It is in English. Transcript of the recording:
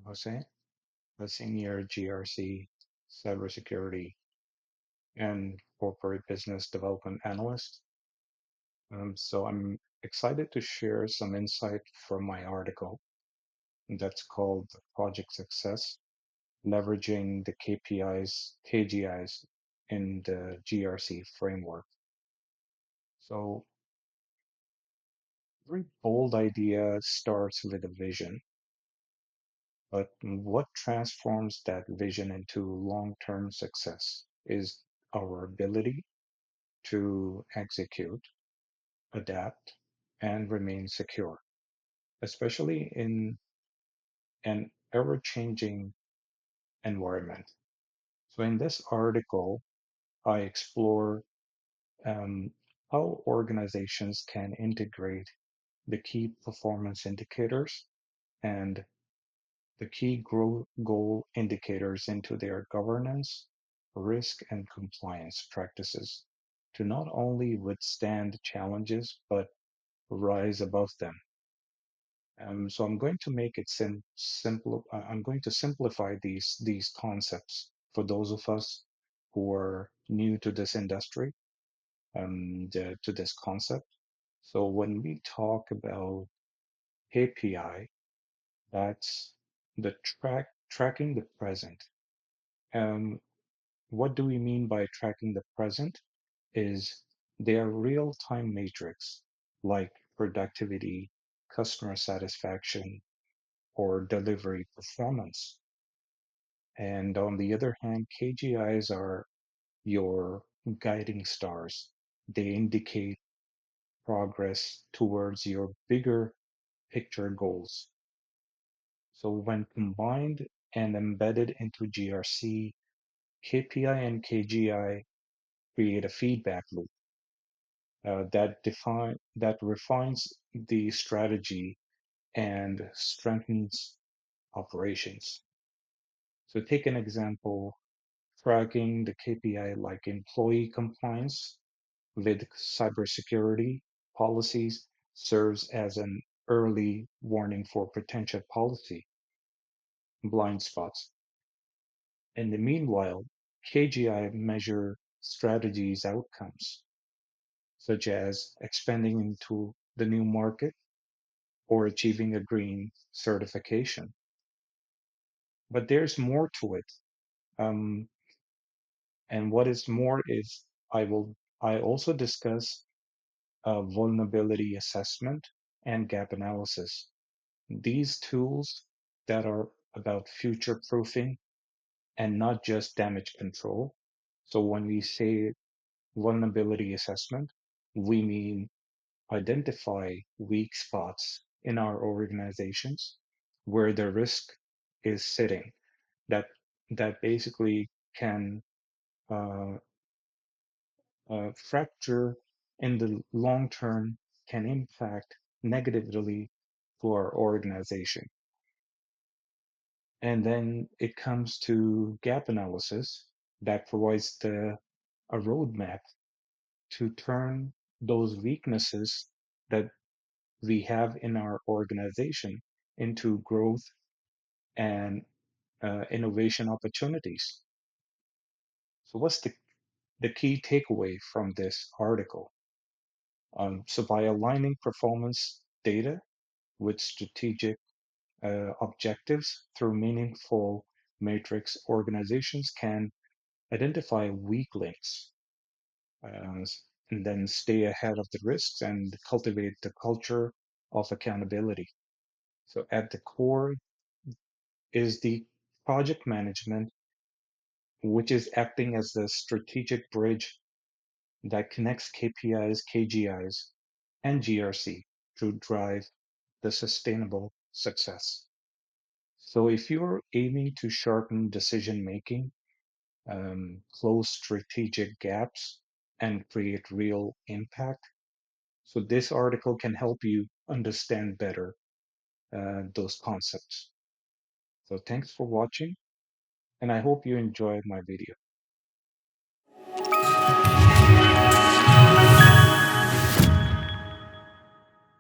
Hussain, a Senior GRC, Cybersecurity, and Corporate Business Development Analyst. So I'm excited to share some insight from my article that's called Project Success, Leveraging the KPIs, KGIs in the GRC framework. So every bold idea starts with a vision, but what transforms that vision into long-term success is our ability to execute, adapt, and remain secure, especially in an ever-changing environment. So in this article, I explore um, how organizations can integrate the key performance indicators and the key growth goal indicators into their governance, risk, and compliance practices to not only withstand challenges, but rise above them. So I'm going to make it simple. I'm going to simplify these concepts for those of us who are new to this industry, to this concept. So when we talk about KPI, that's the tracking the present. Um, what do we mean by tracking the present? Is they are real-time metrics like productivity, customer satisfaction, or delivery performance. And on the other hand, KGIs are your guiding stars. They indicate progress towards your bigger picture goals. So when combined and embedded into GRC, KPI and KGI create a feedback loop that refines the strategy and strengthens operations. So take an example, tracking the KPI like employee compliance with cybersecurity policies serves as an early warning for potential policy blind spots. In the meanwhile, KGI measure strategies outcomes, such as expanding into the new market or achieving a green certification. But there's more to it. Um, and what is more is I also discuss vulnerability assessment and gap analysis. These tools that are about future proofing and not just damage control. So when we say vulnerability assessment, we mean identify weak spots in our organizations where the risk is sitting that that basically can uh, fracture in the long term can impact negatively to our organization. And then it comes to gap analysis that provides a roadmap to turn those weaknesses that we have in our organization into growth and innovation opportunities. So, what's the key takeaway from this article? So, by aligning performance data with strategic objectives through meaningful matrix, organizations can identify weak links uh, and then stay ahead of the risks and cultivate the culture of accountability. So, at the core is the project management, which is acting as the strategic bridge that connects KPIs, KGIs, and GRC to drive the sustainable success. So if you're aiming to sharpen decision making, close strategic gaps, and create real impact, so this article can help you understand better those concepts. So thanks for watching, and I hope you enjoyed my video.